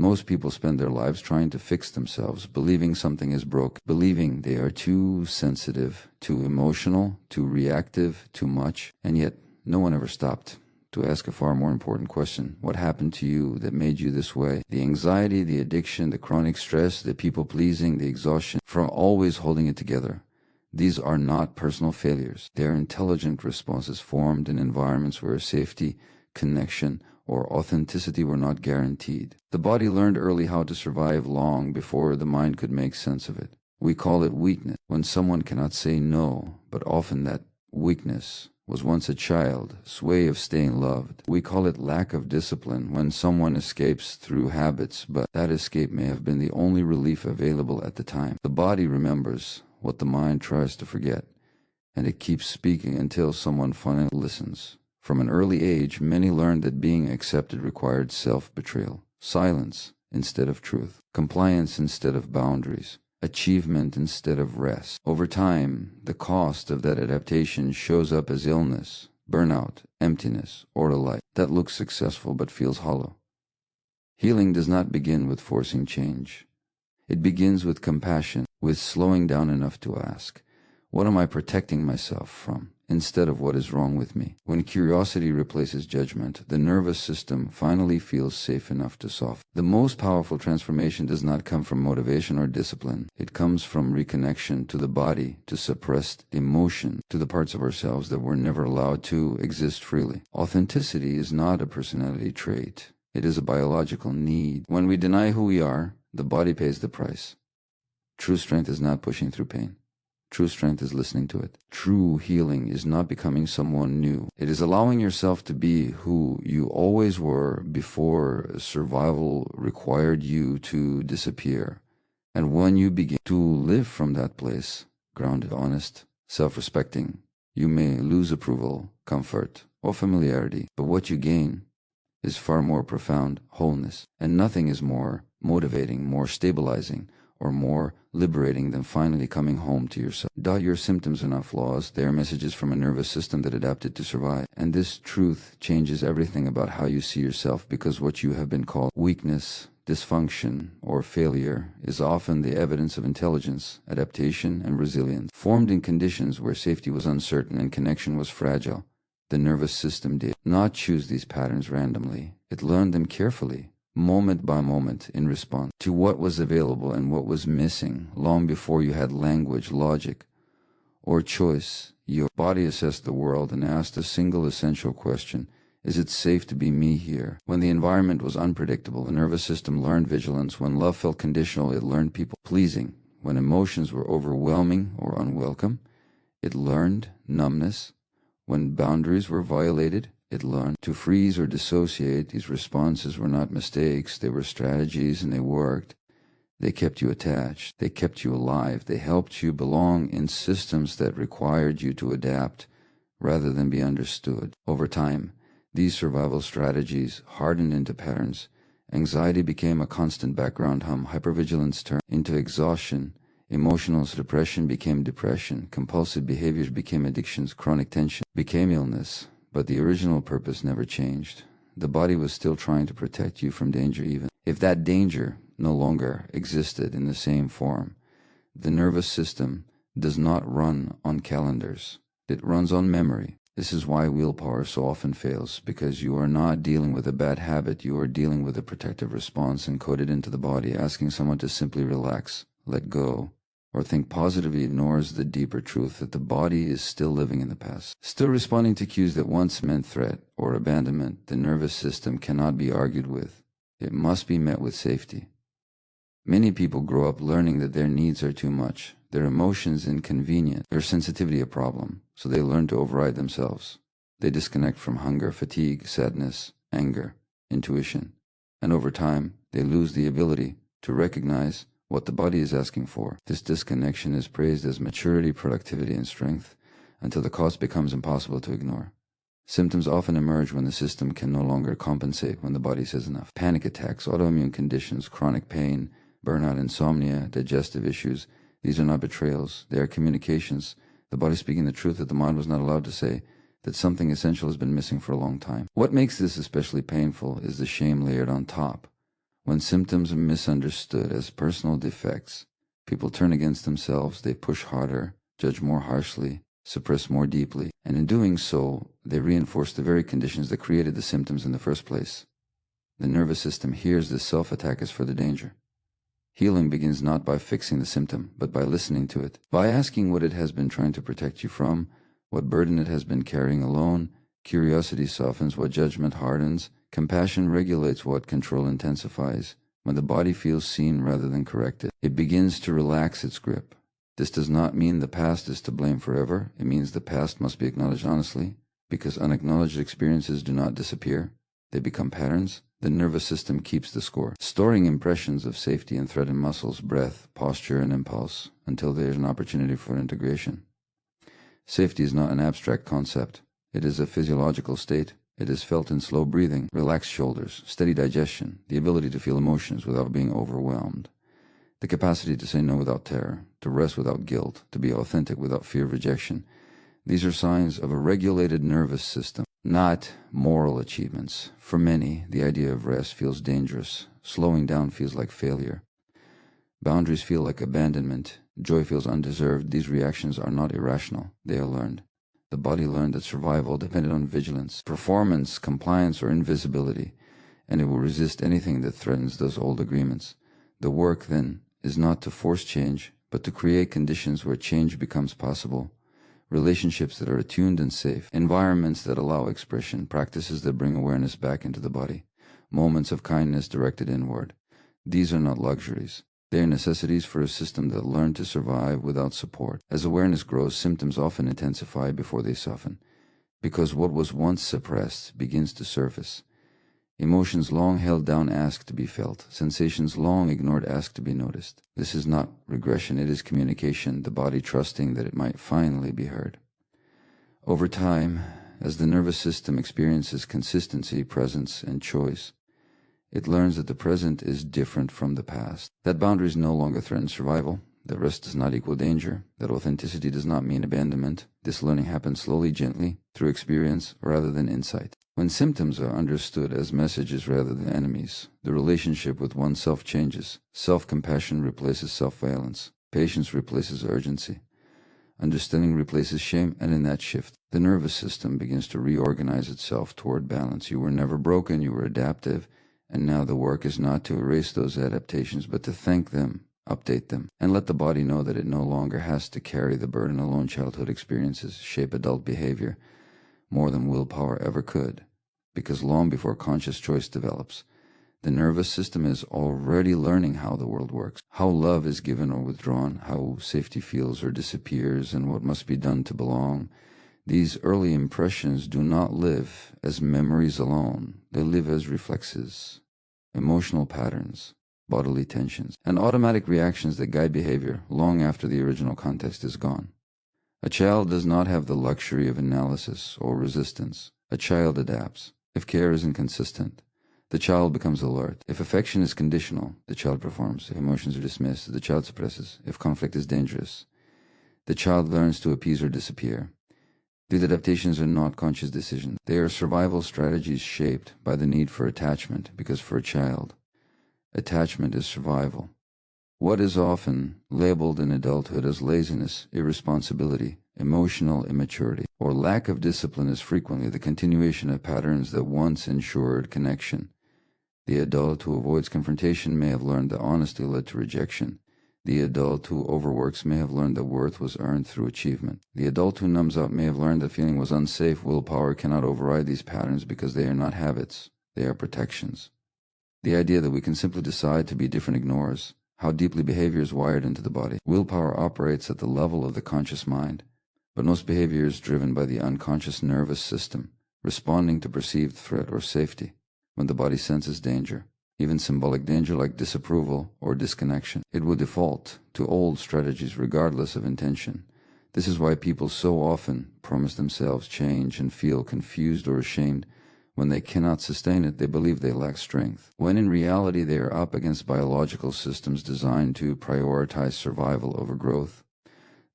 Most people spend their lives trying to fix themselves, believing something is broken, believing they are too sensitive, too emotional, too reactive, too much, and yet no one ever stopped to ask a far more important question. What happened to you that made you this way? The anxiety, the addiction, the chronic stress, the people-pleasing, the exhaustion from always holding it together. These are not personal failures. They are intelligent responses formed in environments where safety, connection, or authenticity were not guaranteed. The body learned early how to survive long before the mind could make sense of it. We call it weakness when someone cannot say no, but often that weakness was once a child's way of staying loved. We call it lack of discipline when someone escapes through habits, but that escape may have been the only relief available at the time. The body remembers what the mind tries to forget, and it keeps speaking until someone finally listens. From an early age, many learned that being accepted required self-betrayal, silence instead of truth, compliance instead of boundaries, achievement instead of rest. Over time, the cost of that adaptation shows up as illness, burnout, emptiness, or a life that looks successful but feels hollow. Healing does not begin with forcing change. It begins with compassion, with slowing down enough to ask, what am I protecting myself from, instead of what is wrong with me? When curiosity replaces judgment, the nervous system finally feels safe enough to soften. The most powerful transformation does not come from motivation or discipline. It comes from reconnection to the body, to suppressed emotion, to the parts of ourselves that were never allowed to exist freely. Authenticity is not a personality trait. It is a biological need. When we deny who we are, the body pays the price. True strength is not pushing through pain. True strength is listening to it. True healing is not becoming someone new. It is allowing yourself to be who you always were before survival required you to disappear. And when you begin to live from that place, grounded, honest, self-respecting, you may lose approval, comfort, or familiarity, but what you gain is far more profound wholeness. And nothing is more motivating, more stabilizing, or more liberating than finally coming home to yourself. Your symptoms are not flaws. They are messages from a nervous system that adapted to survive. And this truth changes everything about how you see yourself, because what you have been called weakness, dysfunction, or failure is often the evidence of intelligence, adaptation, and resilience. Formed in conditions where safety was uncertain and connection was fragile, the nervous system did not choose these patterns randomly. It learned them carefully, moment by moment, in response to what was available and what was missing long before you had language, logic, or choice. Your body assessed the world and asked a single essential question: is it safe to be me here? When the environment was unpredictable, the nervous system learned vigilance. When love felt conditional, it learned people-pleasing. When emotions were overwhelming or unwelcome, it learned numbness. When boundaries were violated, it learned to freeze or dissociate. These responses were not mistakes, they were strategies, and they worked. They kept you attached, they kept you alive, they helped you belong in systems that required you to adapt rather than be understood. Over time, these survival strategies hardened into patterns. Anxiety became a constant background hum, hypervigilance turned into exhaustion, emotional suppression became depression, compulsive behaviors became addictions, chronic tension became illness. But the original purpose never changed. The body was still trying to protect you from danger, even if that danger no longer existed in the same form. The nervous system does not run on calendars. It runs on memory. This is why willpower so often fails, because you are not dealing with a bad habit, you are dealing with a protective response encoded into the body. Asking someone to simply relax, let go, or think positively ignores the deeper truth that the body is still living in the past, still responding to cues that once meant threat or abandonment. The nervous system cannot be argued with. It must be met with safety. Many people grow up learning that their needs are too much, their emotions inconvenient, their sensitivity a problem, so they learn to override themselves. They disconnect from hunger, fatigue, sadness, anger, intuition, and over time, they lose the ability to recognize what the body is asking for. This disconnection is praised as maturity, productivity, and strength, until the cost becomes impossible to ignore. Symptoms often emerge when the system can no longer compensate, when the body says enough. Panic attacks, autoimmune conditions, chronic pain, burnout, insomnia, digestive issues. These are not betrayals. They are communications. The body speaking the truth that the mind was not allowed to say, that something essential has been missing for a long time. What makes this especially painful is the shame layered on top. When symptoms are misunderstood as personal defects, people turn against themselves, they push harder, judge more harshly, suppress more deeply, and in doing so, they reinforce the very conditions that created the symptoms in the first place. The nervous system hears this self-attack as further danger. Healing begins not by fixing the symptom, but by listening to it, by asking what it has been trying to protect you from, what burden it has been carrying alone. Curiosity softens what judgment hardens. Compassion regulates what control intensifies. When the body feels seen rather than corrected, it begins to relax its grip. This does not mean the past is to blame forever. It means the past must be acknowledged honestly, because unacknowledged experiences do not disappear. They become patterns. The nervous system keeps the score, storing impressions of safety and threat in muscles, breath, posture, and impulse until there is an opportunity for integration. Safety is not an abstract concept. It is a physiological state. It is felt in slow breathing, relaxed shoulders, steady digestion, the ability to feel emotions without being overwhelmed, the capacity to say no without terror, to rest without guilt, to be authentic without fear of rejection. These are signs of a regulated nervous system, not moral achievements. For many, the idea of rest feels dangerous. Slowing down feels like failure. Boundaries feel like abandonment. Joy feels undeserved. These reactions are not irrational. They are learned. The body learned that survival depended on vigilance, performance, compliance, or invisibility, and it will resist anything that threatens those old agreements. The work, then, is not to force change, but to create conditions where change becomes possible. Relationships that are attuned and safe, environments that allow expression, practices that bring awareness back into the body, moments of kindness directed inward. These are not luxuries. They are necessities for a system that learned to survive without support. As awareness grows, symptoms often intensify before they soften, because what was once suppressed begins to surface. Emotions long held down ask to be felt. Sensations long ignored ask to be noticed. This is not regression, it is communication, the body trusting that it might finally be heard. Over time, as the nervous system experiences consistency, presence, and choice, it learns that the present is different from the past, that boundaries no longer threaten survival, that rest does not equal danger, that authenticity does not mean abandonment. This learning happens slowly, gently, through experience rather than insight. When symptoms are understood as messages rather than enemies, the relationship with oneself changes. Self-compassion replaces self-violence. Patience replaces urgency. Understanding replaces shame, and in that shift, the nervous system begins to reorganize itself toward balance. You were never broken, you were adaptive, and now the work is not to erase those adaptations, but to thank them, update them, and let the body know that it no longer has to carry the burden alone. Childhood experiences shape adult behavior more than willpower ever could, because long before conscious choice develops, the nervous system is already learning how the world works, how love is given or withdrawn, how safety feels or disappears, and what must be done to belong. These early impressions do not live as memories alone. They live as reflexes, emotional patterns, bodily tensions, and automatic reactions that guide behavior long after the original context is gone. A child does not have the luxury of analysis or resistance. A child adapts. If care is inconsistent, the child becomes alert. If affection is conditional, the child performs. If emotions are dismissed, the child suppresses. If conflict is dangerous, the child learns to appease or disappear. These adaptations are not conscious decisions. They are survival strategies shaped by the need for attachment, because for a child, attachment is survival. What is often labeled in adulthood as laziness, irresponsibility, emotional immaturity, or lack of discipline is frequently the continuation of patterns that once ensured connection. The adult who avoids confrontation may have learned that honesty led to rejection. The adult who overworks may have learned that worth was earned through achievement. The adult who numbs out may have learned that feeling was unsafe. Willpower cannot override these patterns because they are not habits, they are protections. The idea that we can simply decide to be different ignores how deeply behavior is wired into the body. Willpower operates at the level of the conscious mind, but most behavior is driven by the unconscious nervous system, responding to perceived threat or safety. When the body senses danger, even symbolic danger like disapproval or disconnection, it will default to old strategies regardless of intention. This is why people so often promise themselves change and feel confused or ashamed. When they cannot sustain it, they believe they lack strength, when in reality they are up against biological systems designed to prioritize survival over growth.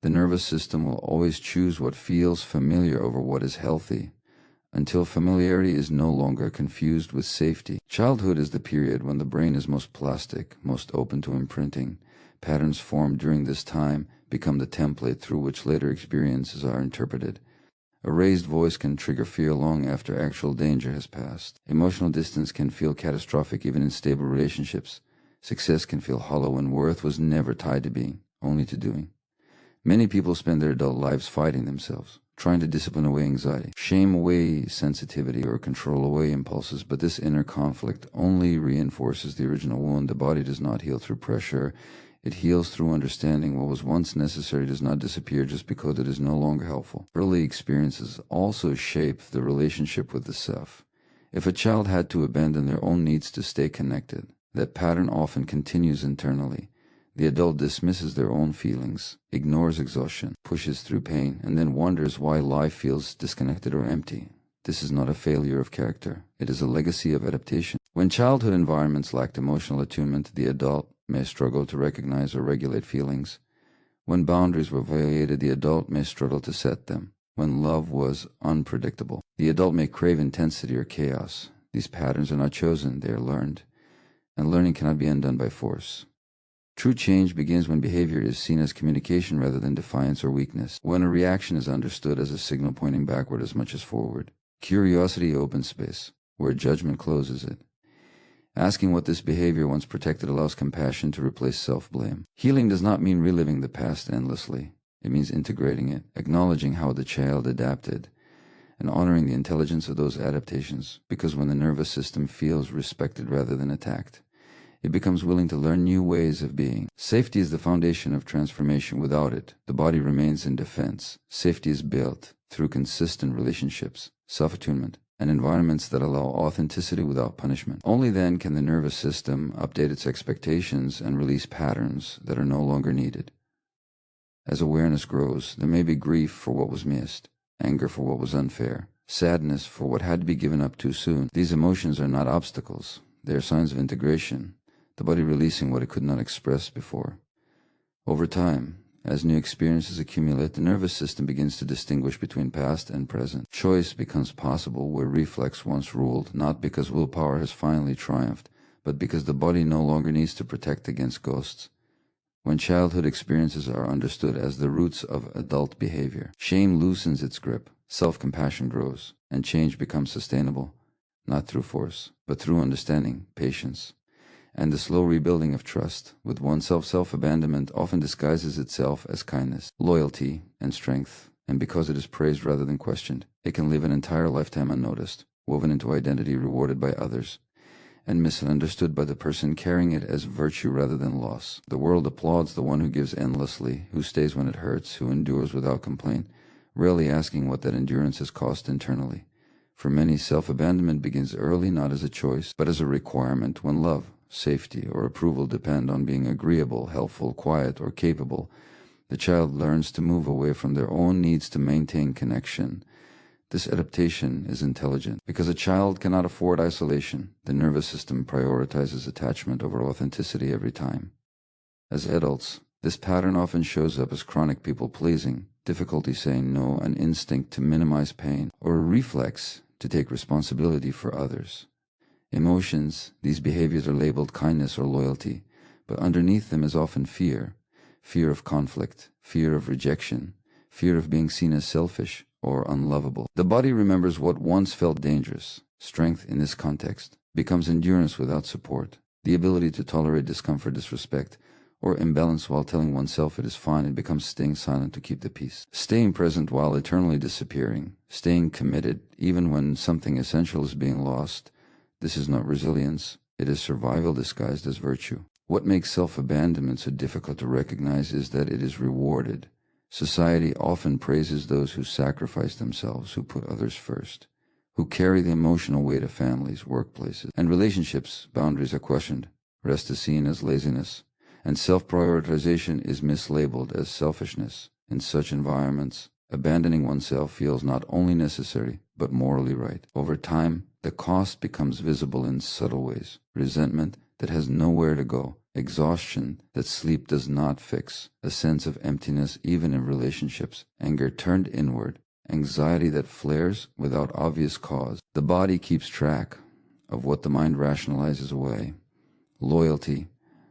The nervous system will always choose what feels familiar over what is healthy. until familiarity is no longer confused with safety. Childhood is the period when the brain is most plastic, most open to imprinting. Patterns formed during this time become the template through which later experiences are interpreted. A raised voice can trigger fear long after actual danger has passed. Emotional distance can feel catastrophic even in stable relationships. Success can feel hollow when worth was never tied to being, only to doing. Many people spend their adult lives fighting themselves, trying to discipline away anxiety, shame away sensitivity, or control away impulses, but this inner conflict only reinforces the original wound. The body does not heal through pressure. It heals through understanding. What was once necessary does not disappear just because it is no longer helpful. Early experiences also shape the relationship with the self. If a child had to abandon their own needs to stay connected, that pattern often continues internally. The adult dismisses their own feelings, ignores exhaustion, pushes through pain, and then wonders why life feels disconnected or empty. This is not a failure of character. It is a legacy of adaptation. When childhood environments lacked emotional attunement, the adult may struggle to recognize or regulate feelings. When boundaries were violated, the adult may struggle to set them. When love was unpredictable, the adult may crave intensity or chaos. These patterns are not chosen, they are learned, and learning cannot be undone by force. True change begins when behavior is seen as communication rather than defiance or weakness, when a reaction is understood as a signal pointing backward as much as forward. Curiosity opens space, where judgment closes it. Asking what this behavior once protected allows compassion to replace self-blame. Healing does not mean reliving the past endlessly. It means integrating it, acknowledging how the child adapted, and honoring the intelligence of those adaptations, because when the nervous system feels respected rather than attacked, it becomes willing to learn new ways of being. Safety is the foundation of transformation. Without it, the body remains in defense. Safety is built through consistent relationships, self-attunement, and environments that allow authenticity without punishment. Only then can the nervous system update its expectations and release patterns that are no longer needed. As awareness grows, there may be grief for what was missed, anger for what was unfair, sadness for what had to be given up too soon. These emotions are not obstacles. They are signs of integration, the body releasing what it could not express before. Over time, as new experiences accumulate, the nervous system begins to distinguish between past and present. Choice becomes possible where reflex once ruled, not because willpower has finally triumphed, but because the body no longer needs to protect against ghosts. When childhood experiences are understood as the roots of adult behavior, shame loosens its grip, self-compassion grows, and change becomes sustainable, not through force, but through understanding, patience, and the slow rebuilding of trust with oneself. Self-abandonment often disguises itself as kindness, loyalty, and strength, and because it is praised rather than questioned, it can live an entire lifetime unnoticed, woven into identity, rewarded by others, and misunderstood by the person carrying it as virtue rather than loss. The world applauds the one who gives endlessly, who stays when it hurts, who endures without complaint, rarely asking what that endurance has cost internally. For many, self-abandonment begins early, not as a choice, but as a requirement. When love, safety, or approval depend on being agreeable, helpful, quiet, or capable, the child learns to move away from their own needs to maintain connection. This adaptation is intelligent. Because a child cannot afford isolation, the nervous system prioritizes attachment over authenticity every time. As adults, this pattern often shows up as chronic people-pleasing, difficulty saying no, an instinct to minimize pain, or a reflex to take responsibility for others. Emotions, these behaviors are labeled kindness or loyalty, but underneath them is often fear of conflict, fear of rejection, fear of being seen as selfish or unlovable. The body remembers what once felt dangerous. Strength in this context becomes endurance without support, the ability to tolerate discomfort, disrespect, or imbalance while telling oneself it is fine. It becomes staying silent to keep the peace, staying present while eternally disappearing, staying committed even when something essential is being lost. This is not resilience, it is survival disguised as virtue. What makes self-abandonment so difficult to recognize is that it is rewarded. Society often praises those who sacrifice themselves, who put others first, who carry the emotional weight of families, workplaces, and relationships. Boundaries are questioned, rest is seen as laziness, and self-prioritization is mislabeled as selfishness. In such environments, abandoning oneself feels not only necessary, but morally right. Over time, the cost becomes visible in subtle ways: resentment that has nowhere to go, exhaustion that sleep does not fix, a sense of emptiness even in relationships, anger turned inward, anxiety that flares without obvious cause. The body keeps track of what the mind rationalizes away. Loyalty,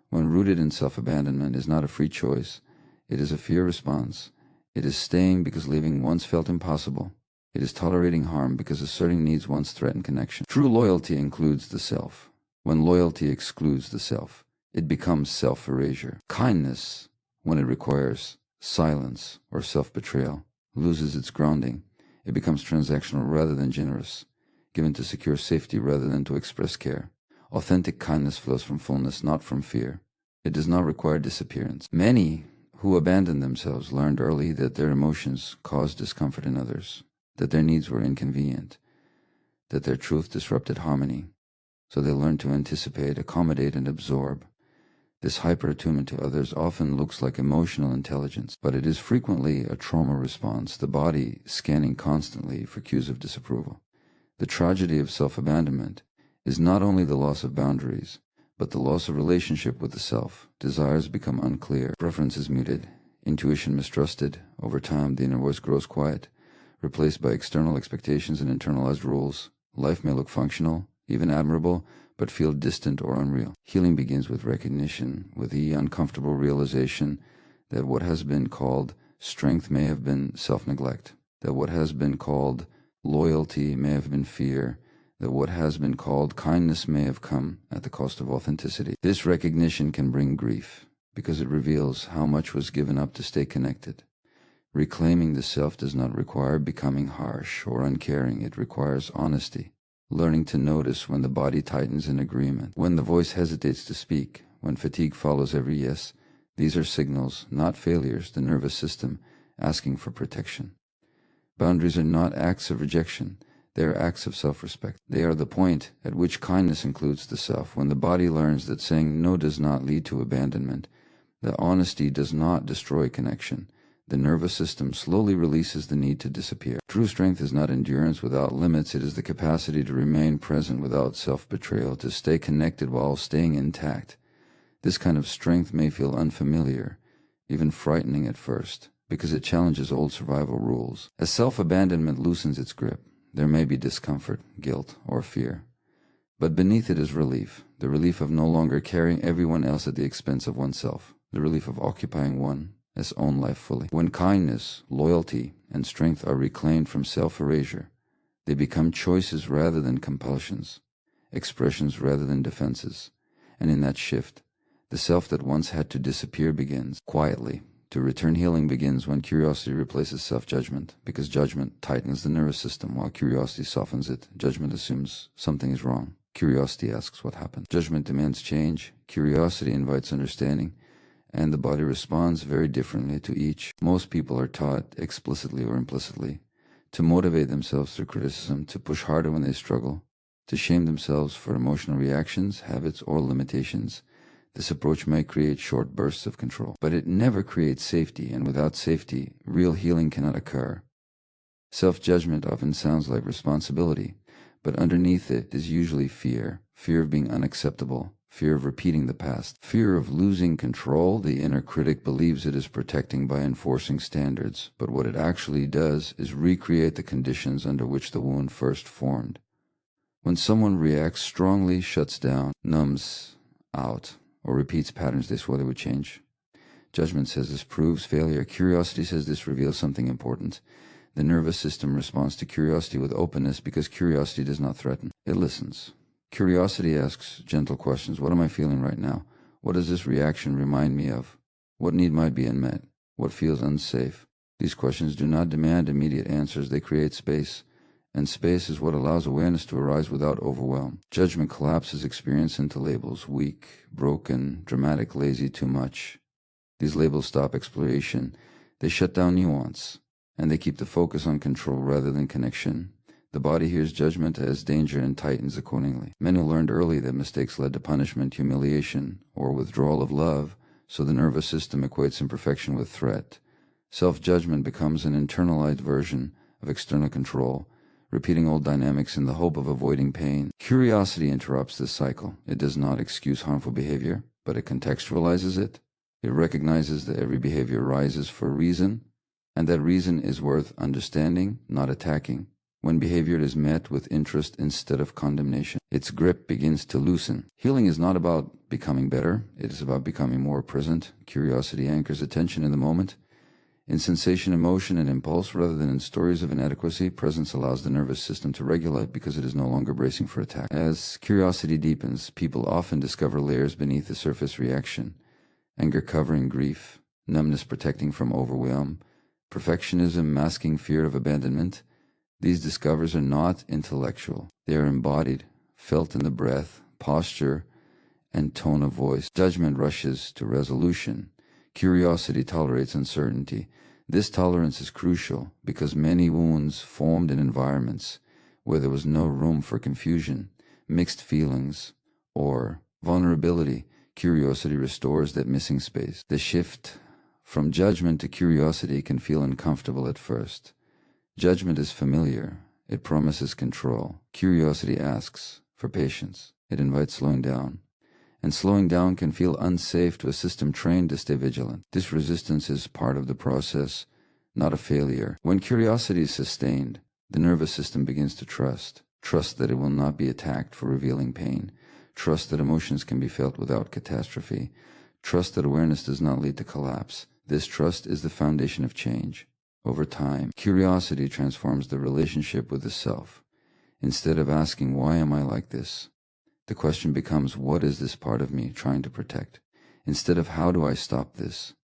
when rooted in self-abandonment, is not a free choice. It is a fear response. It is staying because leaving once felt impossible. It is tolerating harm because asserting needs once threatened connection. True loyalty includes the self. When loyalty excludes the self, it becomes self-erasure. Kindness, when it requires silence or self-betrayal, loses its grounding. It becomes transactional rather than generous, given to secure safety rather than to express care. Authentic kindness flows from fullness, not from fear. It does not require disappearance. Many who abandoned themselves learned early that their emotions caused discomfort in others, that their needs were inconvenient, that their truth disrupted harmony. So they learned to anticipate, accommodate, and absorb. This hyper-attunement to others often looks like emotional intelligence, but it is frequently a trauma response, the body scanning constantly for cues of disapproval. The tragedy of self-abandonment is not only the loss of boundaries, but the loss of relationship with the self. Desires become unclear, preference is muted, intuition mistrusted. Over time, the inner voice grows quiet, replaced by external expectations and internalized rules. Life may look functional, even admirable, but feel distant or unreal. Healing begins with recognition, with the uncomfortable realization that what has been called strength may have been self-neglect, that what has been called loyalty may have been fear, that what has been called kindness may have come at the cost of authenticity. This recognition can bring grief, because it reveals how much was given up to stay connected. Reclaiming the self does not require becoming harsh or uncaring. It requires honesty, learning to notice when the body tightens in agreement, when the voice hesitates to speak, when fatigue follows every yes. These are signals, not failures, the nervous system asking for protection. Boundaries are not acts of rejection. They are acts of self-respect. They are the point at which kindness includes the self, when the body learns that saying no does not lead to abandonment, that honesty does not destroy connection. The nervous system slowly releases the need to disappear. True strength is not endurance without limits. It is the capacity to remain present without self-betrayal, to stay connected while staying intact. This kind of strength may feel unfamiliar, even frightening at first, because it challenges old survival rules. As self-abandonment loosens its grip, there may be discomfort, guilt, or fear. But beneath it is relief, the relief of no longer carrying everyone else at the expense of oneself, the relief of occupying one's own life fully. When kindness, loyalty, and strength are reclaimed from self-erasure, they become choices rather than compulsions, expressions rather than defenses. And in that shift, the self that once had to disappear begins, quietly. To return, healing begins when curiosity replaces self-judgment, because judgment tightens the nervous system while curiosity softens it. Judgment assumes something is wrong. Curiosity asks what happened. Judgment demands change. Curiosity invites understanding, and the body responds very differently to each. Most people are taught, explicitly or implicitly, to motivate themselves through criticism, to push harder when they struggle, to shame themselves for emotional reactions, habits, or limitations. This approach may create short bursts of control, but it never creates safety, and without safety, real healing cannot occur. Self-judgment often sounds like responsibility, but underneath it is usually fear, fear of being unacceptable, fear of repeating the past, fear of losing control. The inner critic believes it is protecting by enforcing standards, but what it actually does is recreate the conditions under which the wound first formed. When someone reacts strongly, shuts down, numbs out, or repeats patterns they swore they would change, judgment says this proves failure. Curiosity says this reveals something important. The nervous system responds to curiosity with openness because curiosity does not threaten. It listens. Curiosity asks gentle questions. What am I feeling right now? What does this reaction remind me of? What need might be unmet? What feels unsafe? These questions do not demand immediate answers. They create space. And space is what allows awareness to arise without overwhelm. Judgment collapses experience into labels: weak, broken, dramatic, lazy, too much. These labels stop exploration. They shut down nuance, and they keep the focus on control rather than connection. The body hears judgment as danger and tightens accordingly. Men who learned early that mistakes led to punishment, humiliation, or withdrawal of love, so the nervous system equates imperfection with threat. Self-judgment becomes an internalized version of external control, repeating old dynamics in the hope of avoiding pain. Curiosity interrupts this cycle. It does not excuse harmful behavior, but it contextualizes it. It recognizes that every behavior arises for a reason, And that reason is worth understanding, not attacking. When behavior is met with interest instead of condemnation, its grip begins to loosen. Healing is not about becoming better. It is about becoming more present. Curiosity anchors attention in the moment. In sensation, emotion, and impulse, rather than in stories of inadequacy, presence allows the nervous system to regulate because it is no longer bracing for attack. As curiosity deepens, people often discover layers beneath the surface reaction: anger covering grief, numbness protecting from overwhelm, perfectionism masking fear of abandonment. These discoveries are not intellectual. They are embodied, felt in the breath, posture, and tone of voice. Judgment rushes to resolution. Curiosity tolerates uncertainty. This tolerance is crucial because many wounds formed in environments where there was no room for confusion, mixed feelings, or vulnerability. Curiosity restores that missing space. The shift from judgment to curiosity can feel uncomfortable at first. Judgment is familiar. It promises control. Curiosity asks for patience. It invites slowing down. And slowing down can feel unsafe to a system trained to stay vigilant. This resistance is part of the process, not a failure. When curiosity is sustained, the nervous system begins to trust. Trust that it will not be attacked for revealing pain. Trust that emotions can be felt without catastrophe. Trust that awareness does not lead to collapse. This trust is the foundation of change. Over time, curiosity transforms the relationship with the self. Instead of asking, "Why am I like this?" the question becomes, "What is this part of me trying to protect?" Instead of, "How do I stop this?"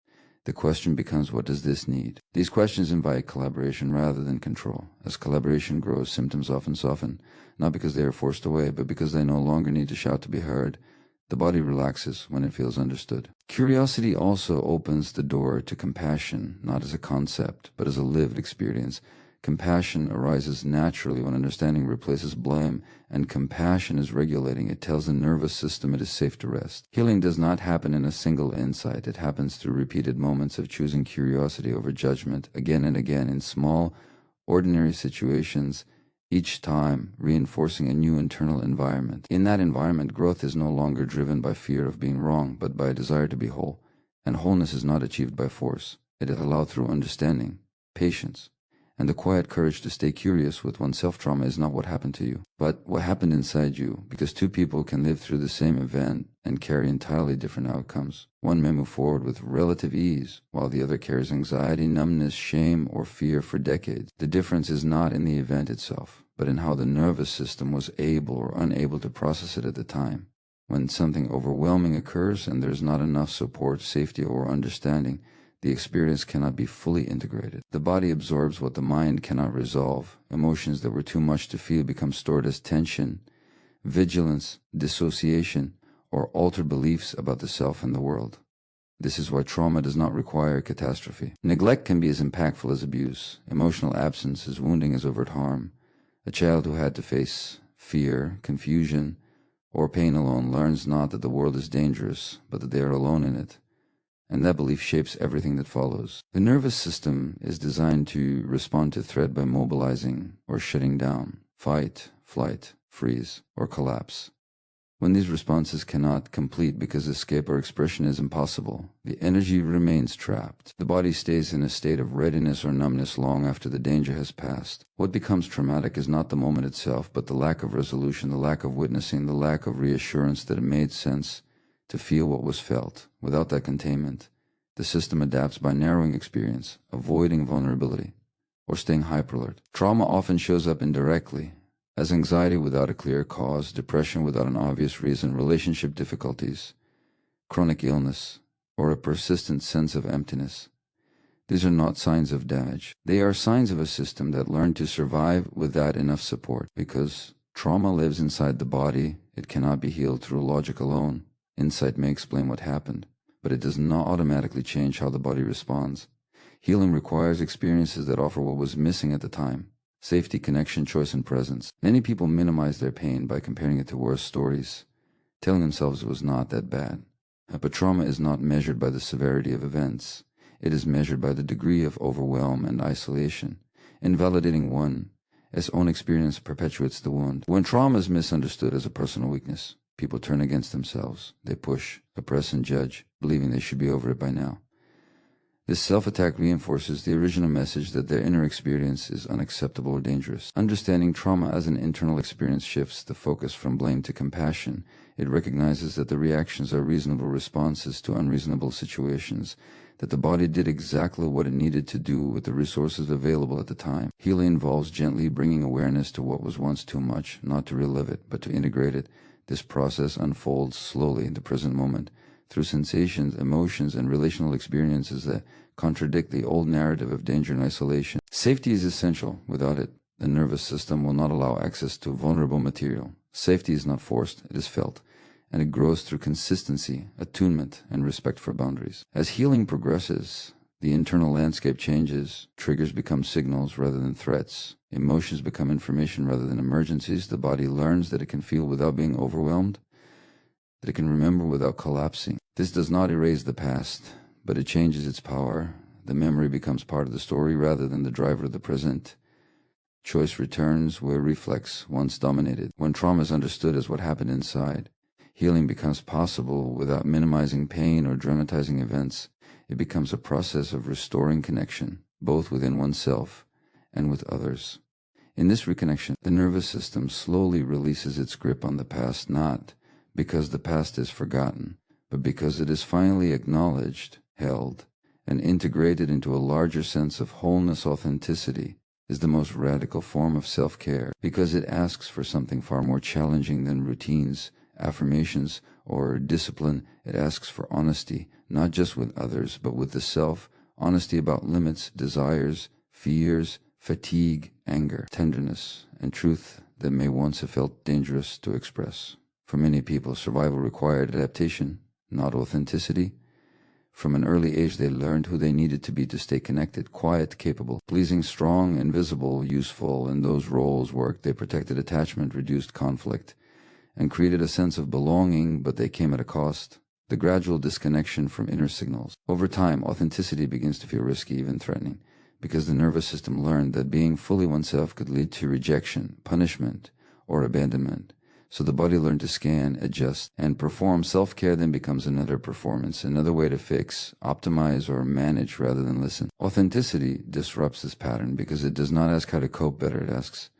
the question becomes, "What does this need?" These questions invite collaboration rather than control. As collaboration grows, symptoms often soften, not because they are forced away, but because they no longer need to shout to be heard. The body relaxes when it feels understood. Curiosity also opens the door to compassion, not as a concept, but as a lived experience. Compassion arises naturally when understanding replaces blame, and compassion is regulating. It tells the nervous system it is safe to rest. Healing does not happen in a single insight. It happens through repeated moments of choosing curiosity over judgment, again and again, in small, ordinary situations, each time reinforcing a new internal environment. In that environment, growth is no longer driven by fear of being wrong, but by a desire to be whole. And wholeness is not achieved by force. It is allowed through understanding, patience, and the quiet courage to stay curious with oneself. Trauma is not what happened to you, but what happened inside you, because two people can live through the same event and carry entirely different outcomes. One may move forward with relative ease, while the other carries anxiety, numbness, shame, or fear for decades. The difference is not in the event itself, but in how the nervous system was able or unable to process it at the time. When something overwhelming occurs and there's not enough support, safety, or understanding, the experience cannot be fully integrated. The body absorbs what the mind cannot resolve. Emotions that were too much to feel become stored as tension, vigilance, dissociation, or altered beliefs about the self and the world. This is why trauma does not require catastrophe. Neglect can be as impactful as abuse. Emotional absence is wounding as overt harm. A child who had to face fear, confusion, or pain alone learns not that the world is dangerous, but that they are alone in it. And that belief shapes everything that follows. The nervous system is designed to respond to threat by mobilizing or shutting down, fight, flight, freeze, or collapse. When these responses cannot complete because escape or expression is impossible, the energy remains trapped. The body stays in a state of readiness or numbness long after the danger has passed. What becomes traumatic is not the moment itself, but the lack of resolution, the lack of witnessing, the lack of reassurance that it made sense to feel what was felt. Without that containment, the system adapts by narrowing experience, avoiding vulnerability, or staying hyperalert. Trauma often shows up indirectly, as anxiety without a clear cause, depression without an obvious reason, relationship difficulties, chronic illness, or a persistent sense of emptiness. These are not signs of damage. They are signs of a system that learned to survive without enough support. Because trauma lives inside the body, it cannot be healed through logic alone. Insight may explain what happened, but it does not automatically change how the body responds. Healing requires experiences that offer what was missing at the time: safety, connection, choice, and presence. Many people minimize their pain by comparing it to worse stories, telling themselves it was not that bad. But trauma is not measured by the severity of events. It is measured by the degree of overwhelm and isolation. Invalidating one as own experience perpetuates the wound. When trauma is misunderstood as a personal weakness, people turn against themselves. They push, oppress, and judge, believing they should be over it by now. This self-attack reinforces the original message that their inner experience is unacceptable or dangerous. Understanding trauma as an internal experience shifts the focus from blame to compassion. It recognizes that the reactions are reasonable responses to unreasonable situations, that the body did exactly what it needed to do with the resources available at the time. Healing involves gently bringing awareness to what was once too much, not to relive it, but to integrate it. This process unfolds slowly in the present moment, through sensations, emotions, and relational experiences that contradict the old narrative of danger and isolation. Safety is essential. Without it, the nervous system will not allow access to vulnerable material. Safety is not forced, it is felt, and it grows through consistency, attunement, and respect for boundaries. As healing progresses, the internal landscape changes. Triggers become signals rather than threats. Emotions become information rather than emergencies. The body learns that it can feel without being overwhelmed, that it can remember without collapsing. This does not erase the past, but it changes its power. The memory becomes part of the story rather than the driver of the present. Choice returns where reflex once dominated. When trauma is understood as what happened inside, healing becomes possible without minimizing pain or dramatizing events. It becomes a process of restoring connection, both within oneself and with others. In this reconnection, the nervous system slowly releases its grip on the past, not because the past is forgotten, but because it is finally acknowledged, held, and integrated into a larger sense of wholeness. Authenticity is the most radical form of self-care because it asks for something far more challenging than routines, affirmations, or discipline. It asks for honesty, not just with others, but with the self, honesty about limits, desires, fears, fatigue, anger, tenderness, and truth that may once have felt dangerous to express. For many people, survival required adaptation, not authenticity. From an early age, they learned who they needed to be to stay connected, quiet, capable, pleasing, strong, invisible, useful. And those roles worked. They protected attachment, reduced conflict, and created a sense of belonging, but they came at a cost. The gradual disconnection from inner signals. Over time, authenticity begins to feel risky, even threatening, because the nervous system learned that being fully oneself could lead to rejection, punishment, or abandonment. So the body learned to scan, adjust, and perform. Self-care then becomes another performance, another way to fix, optimize, or manage rather than listen. Authenticity disrupts this pattern because it does not ask how to cope better. It asks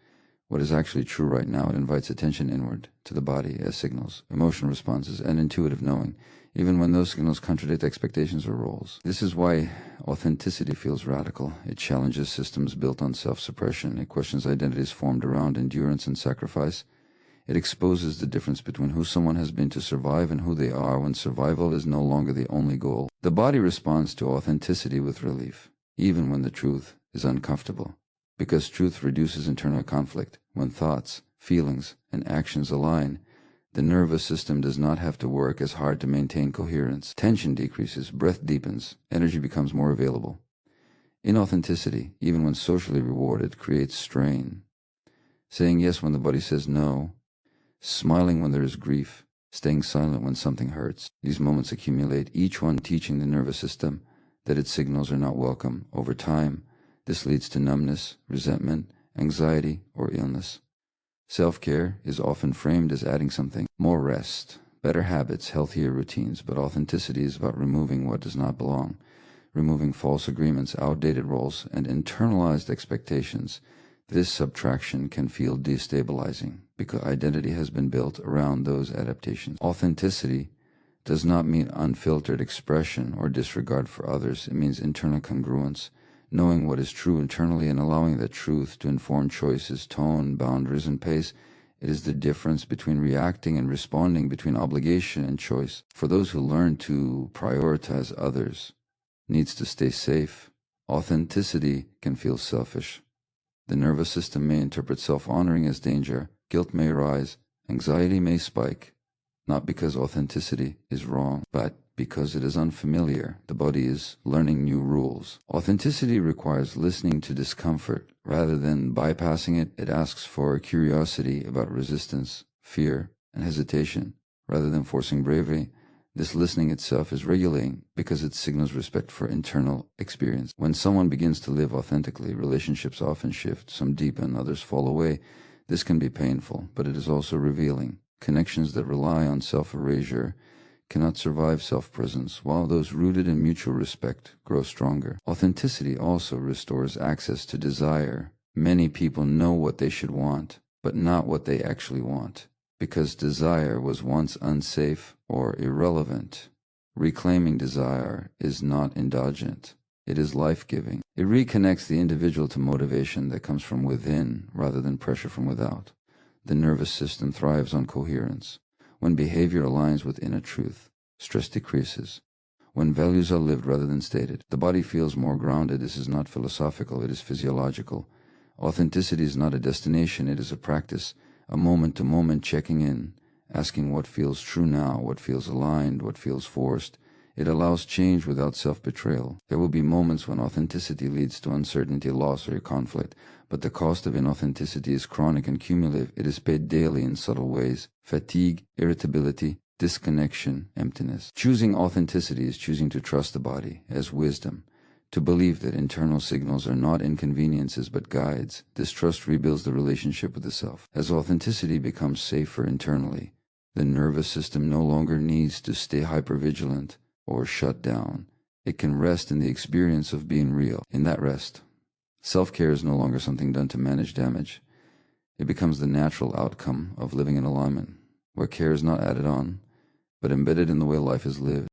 what is actually true right now. It invites attention inward to the body as signals, emotional responses, and intuitive knowing, even when those signals contradict expectations or roles. This is why authenticity feels radical. It challenges systems built on self-suppression. It questions identities formed around endurance and sacrifice. It exposes the difference between who someone has been to survive and who they are when survival is no longer the only goal. The body responds to authenticity with relief, even when the truth is uncomfortable, because truth reduces internal conflict. When thoughts, feelings, and actions align, the nervous system does not have to work as hard to maintain coherence. Tension decreases, breath deepens, energy becomes more available. Inauthenticity, even when socially rewarded, creates strain. Saying yes when the body says no, smiling when there is grief, staying silent when something hurts. These moments accumulate, each one teaching the nervous system that its signals are not welcome. Over time, this leads to numbness, resentment, anxiety, or illness. Self-care is often framed as adding something: more rest, better habits, healthier routines, but authenticity is about removing what does not belong, removing false agreements, outdated roles, and internalized expectations. This subtraction can feel destabilizing because identity has been built around those adaptations. Authenticity does not mean unfiltered expression or disregard for others. It means internal congruence, knowing what is true internally and allowing that truth to inform choices, tone, boundaries, and pace. It is the difference between reacting and responding, between obligation and choice. For those who learn to prioritize others, needs to stay safe, authenticity can feel selfish. The nervous system may interpret self-honoring as danger, guilt may rise, anxiety may spike, not because authenticity is wrong, but because it is unfamiliar. The body is learning new rules. Authenticity requires listening to discomfort rather than bypassing it. It asks for curiosity about resistance, fear, and hesitation rather than forcing bravery. This listening itself is regulating because it signals respect for internal experience. When someone begins to live authentically, relationships often shift. Some deepen, others fall away. This can be painful, but it is also revealing. Connections that rely on self-erasure cannot survive self-presence, while those rooted in mutual respect grow stronger. Authenticity also restores access to desire. Many people know what they should want, but not what they actually want, because desire was once unsafe or irrelevant. Reclaiming desire is not indulgent. It is life-giving. It reconnects the individual to motivation that comes from within rather than pressure from without. The nervous system thrives on coherence. When behavior aligns with inner truth, stress decreases. When values are lived rather than stated, the body feels more grounded. This is not philosophical, it is physiological. Authenticity is not a destination, it is a practice, a moment-to-moment checking in, asking what feels true now, what feels aligned, what feels forced. It allows change without self-betrayal. There will be moments when authenticity leads to uncertainty, loss, or conflict, but the cost of inauthenticity is chronic and cumulative. It is paid daily in subtle ways: fatigue, irritability, disconnection, emptiness. Choosing authenticity is choosing to trust the body as wisdom, to believe that internal signals are not inconveniences but guides. This trust rebuilds the relationship with the self. As authenticity becomes safer internally, the nervous system no longer needs to stay hypervigilant or shut down. It can rest in the experience of being real. In that rest, self-care is no longer something done to manage damage. It becomes the natural outcome of living in alignment, where care is not added on, but embedded in the way life is lived.